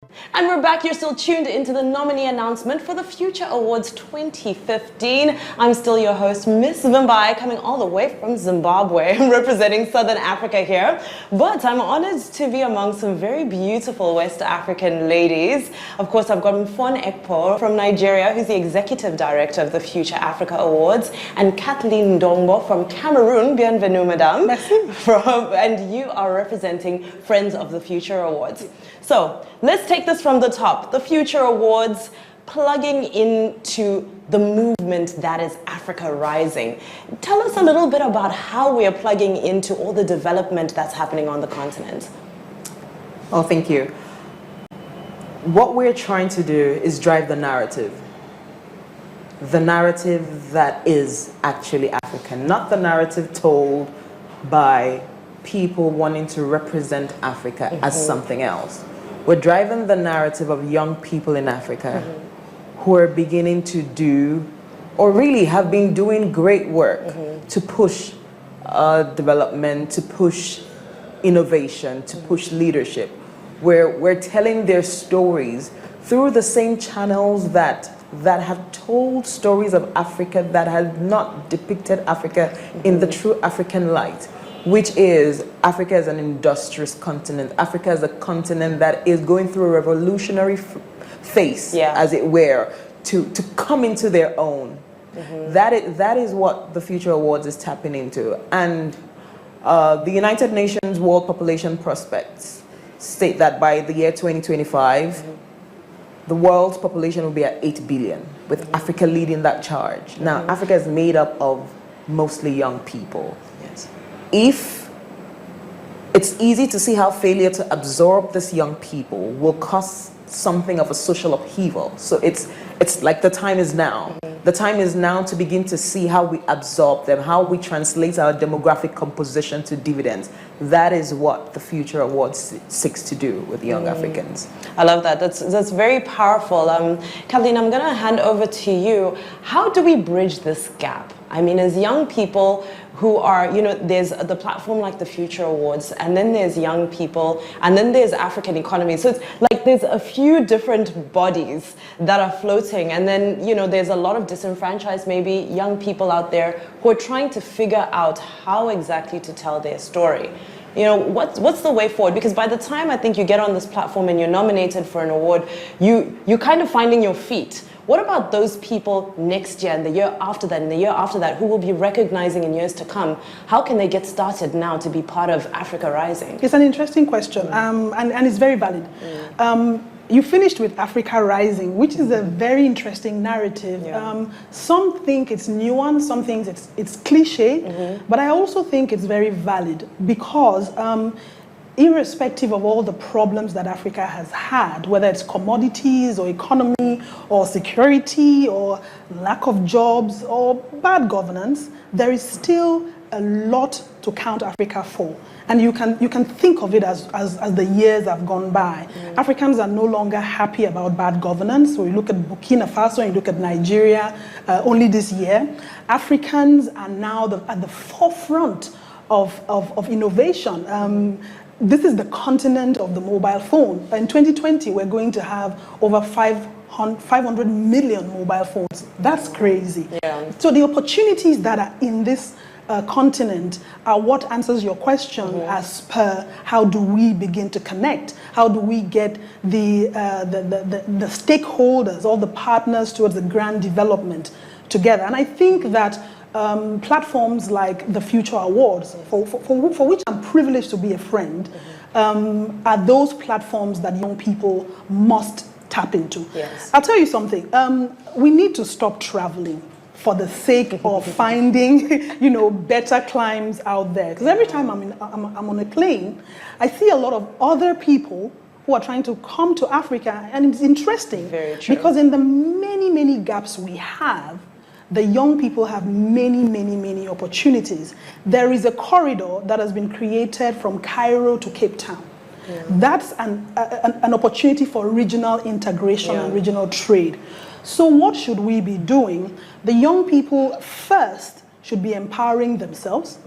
And we're back. You're still tuned into the nominee announcement for the Future Awards 2015. I'm still your host, Miss Vimbai, coming all the way from Zimbabwe, representing Southern Africa here. But I'm honored to be among some very beautiful West African ladies. Of course, I've got Mfon Ekpo from Nigeria, who's the Executive Director of the Future Africa Awards, and Kathleen Ndongo from Cameroon. Bienvenue, madame. Merci. And you are representing Friends of the Future Awards. So let's take this from the top. The Future Awards, plugging into the movement that is Africa Rising. Tell us a little bit about how we are plugging into all the development that's happening on the continent. Oh, thank you. What we're trying to do is drive the narrative. The narrative that is actually African, not the narrative told by people wanting to represent Africa as something else. We're driving the narrative of young people in Africa who are beginning to do, or really have been doing great work to push development, to push innovation, to push leadership. We're telling their stories through the same channels that have told stories of Africa, that have not depicted Africa in the true African light, which is Africa as an industrious continent. Africa is a continent that is going through a revolutionary phase, as it were, to come into their own. That is what the Future Awards is tapping into. And the United Nations World Population Prospects state that by the year 2025, the world's population will be at 8 billion, with Africa leading that charge. Now, Africa is made up of mostly young people. If it's easy to see how failure to absorb these young people will cause something of a social upheaval. So it's like the time is now. The time is now to begin to see how we absorb them, how we translate our demographic composition to dividends. That is what the Future Awards seeks to do with young Africans. I love that. That's very powerful. Kathleen, I'm going to hand over to you. How do we bridge this gap? I mean, as young people who are, there's the platform like the Future Awards, and then there's young people, and then there's African economy. So it's like there's a few different bodies that are floating, and then, there's a lot of disenfranchised, maybe young people out there who are trying to figure out how exactly to tell their story. What's the way forward? Because by the time I think you get on this platform and you're nominated for an award, you're kind of finding your feet. What about those people next year and the year after that and the year after that who will be recognizing in years to come? How can they get started now to be part of Africa Rising? It's an interesting question, and it's very valid. You finished with Africa Rising, which is a very interesting narrative. Some think it's nuanced, some think it's cliche, but I also think it's very valid because irrespective of all the problems that Africa has had, whether it's commodities or economy or security or lack of jobs or bad governance, there is still a lot to count Africa for. And you can think of it as the years have gone by. Africans are no longer happy about bad governance. So you look at Burkina Faso and you look at Nigeria only this year. Africans are now at the forefront of innovation. This is the continent of the mobile phone. In 2020, we're going to have over 500 million mobile phones. That's crazy. So the opportunities that are in this continent are what answers your question as per how do we begin to connect? How do we get the stakeholders, all the partners towards the grand development together? And I think that platforms like the Future Awards, for which I'm privileged to be a friend, are those platforms that young people must tap into. I'll tell you something. We need to stop traveling for the sake of finding, better climes out there. Because every time I'm on a plane, I see a lot of other people who are trying to come to Africa, and it's interesting. Very true. Because in the many gaps we have, the young people have many opportunities. There is a corridor that has been created from Cairo to Cape Town. That's an opportunity for regional integration and regional trade. So what should we be doing? The young people first should be empowering themselves.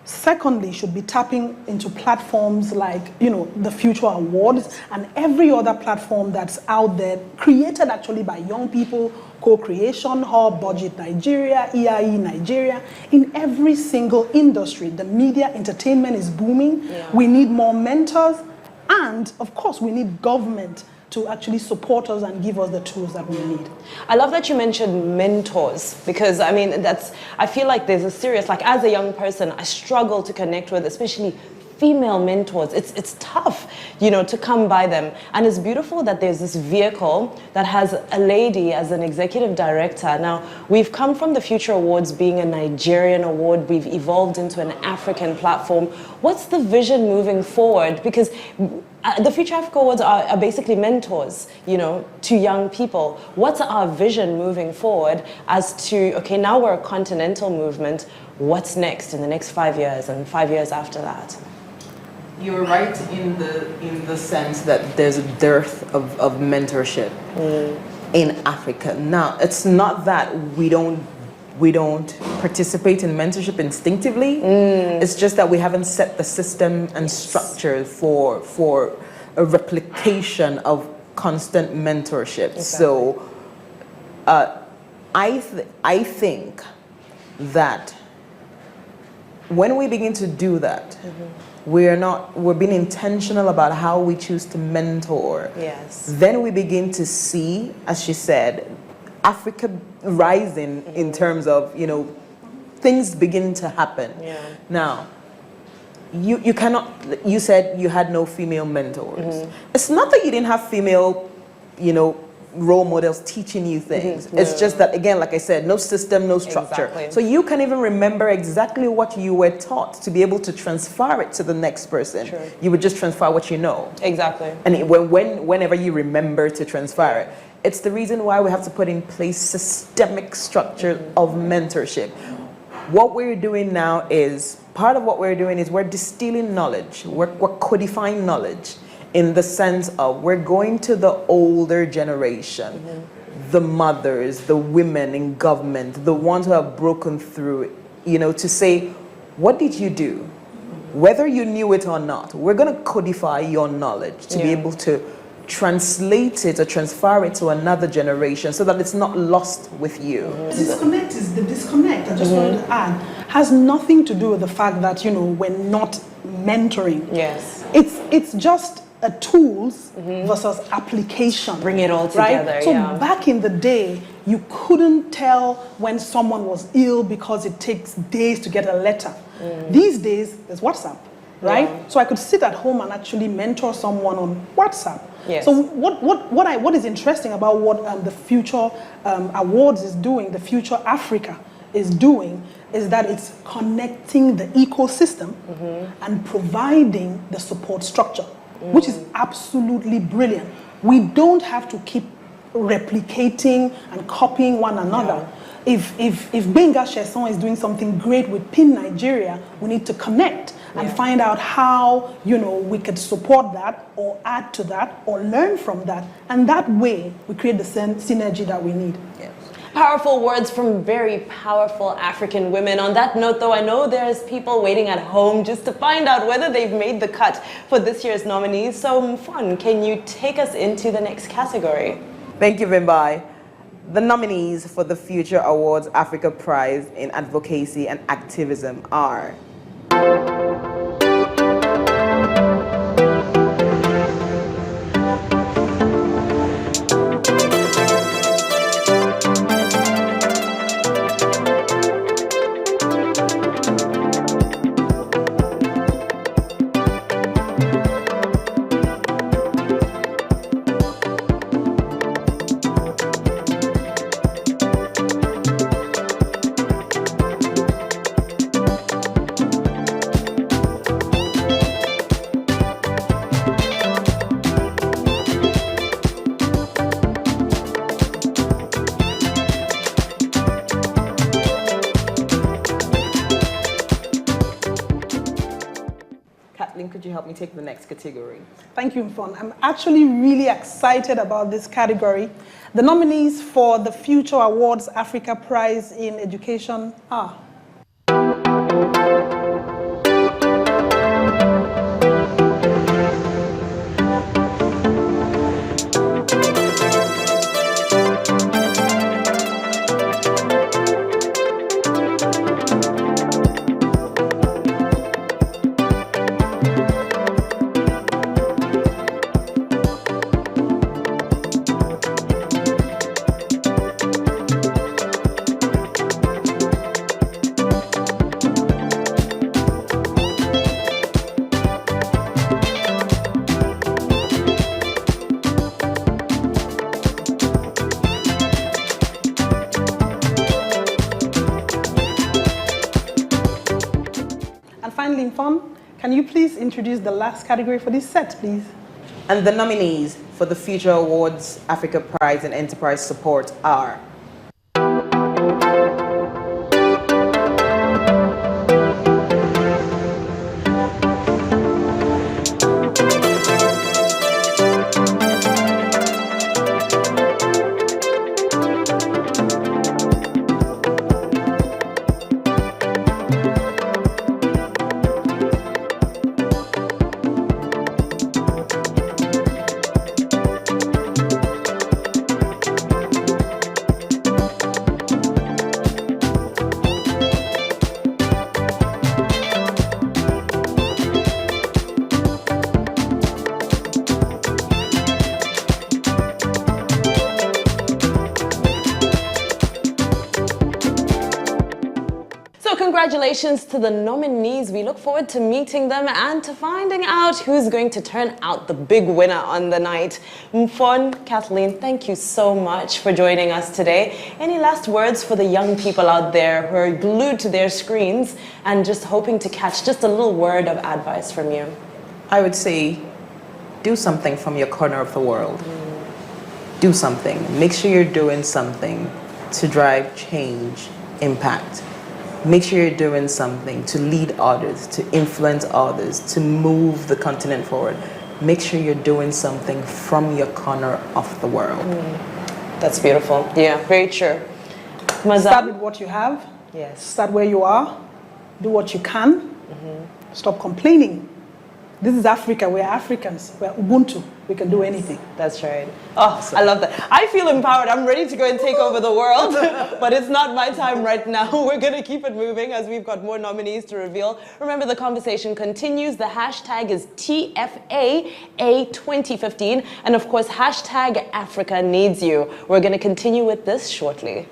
Secondly, should be tapping into platforms like, the Future Awards and every other platform that's out there, created actually by young people, Co-Creation Hub, Budget Nigeria, EIE Nigeria. In every single industry, the media entertainment is booming. Yeah. We need more mentors, and of course, we need government to actually support us and give us the tools that we need. I love that you mentioned mentors, because I feel like there's a serious, like as a young person, I struggle to connect with, especially female mentors. It's tough, to come by them. And it's beautiful that there's this vehicle that has a lady as an executive director. Now, we've come from the Future Awards being a Nigerian award. We've evolved into an African platform. What's the vision moving forward? Because the Future Africa Awards are basically mentors, to young people. What's our vision moving forward as to, okay, now we're a continental movement. What's next in the next 5 years and 5 years after that? You're right in the sense that there's a dearth of mentorship in Africa. Now, it's not that we don't participate in mentorship instinctively. It's just that we haven't set the system and structure for a replication of constant mentorship. Exactly. So I think that when we begin to do that, we're being intentional about how we choose to mentor. Yes. Then we begin to see, as she said, Africa rising in terms of, things begin to happen. Yeah. Now, you cannot, you said you had no female mentors. It's not that you didn't have female, role models teaching you things. It's just that, again, like I said, no system, no structure. Exactly. So you can even remember exactly what you were taught to be able to transfer it to the next person. Sure. You would just transfer what you know. Exactly. And whenever you remember to transfer it, it's the reason why we have to put in place systemic structure of mentorship. What we're doing now is, part of what we're doing is we're distilling knowledge, we're codifying knowledge, in the sense of we're going to the older generation, the mothers, the women in government, the ones who have broken through, to say, what did you do? Whether you knew it or not, we're going to codify your knowledge to be able to translate it or transfer it to another generation so that it's not lost with you. The disconnect, I just wanted to add, has nothing to do with the fact that, we're not mentoring. Yes. It's just a tools versus application. Bring it all together, right? So back in the day, you couldn't tell when someone was ill because it takes days to get a letter. These days, there's WhatsApp, right? Yeah. So I could sit at home and actually mentor someone on WhatsApp. Yes. So what is interesting about what the Future Awards is doing, the Future Africa is doing, is that it's connecting the ecosystem and providing the support structure, which is absolutely brilliant. We don't have to keep replicating and copying one another. Yeah. If Benga Chesson is doing something great with PIN Nigeria, we need to connect and find out how we could support that or add to that or learn from that. And that way, we create the synergy that we need. Yes. Powerful words from very powerful African women. On that note, though, I know there's people waiting at home just to find out whether they've made the cut for this year's nominees. So, Mfon, can you take us into the next category? Thank you, Vimbai. The nominees for the Future Awards Africa Prize in Advocacy and Activism are... Could you help me take the next category? Thank you, Mfon. I'm actually really excited about this category. The nominees for the Future Awards Africa Prize in Education are... fun. Can you please introduce the last category for this set, please? And the nominees for the Future Awards Africa Prize and Enterprise Support are Congratulations to the nominees. We look forward to meeting them and to finding out who's going to turn out the big winner on the night. Mfon, Kathleen, thank you so much for joining us today. Any last words for the young people out there who are glued to their screens and just hoping to catch just a little word of advice from you? I would say, do something from your corner of the world. Do something. Make sure you're doing something to drive change, impact. Make sure you're doing something to lead others, to influence others, to move the continent forward. Make sure you're doing something from your corner of the world. That's beautiful. Yeah, very true. Start with what you have. Yes. Start where you are. Do what you can. Stop complaining. This is Africa. We're Africans. We're Ubuntu. We can do anything. That's right. Oh, I love that. I feel empowered. I'm ready to go and take over the world, but it's not my time right now. We're going to keep it moving as we've got more nominees to reveal. Remember, the conversation continues. The hashtag is TFAA2015. And of course, hashtag Africa needs you. We're going to continue with this shortly.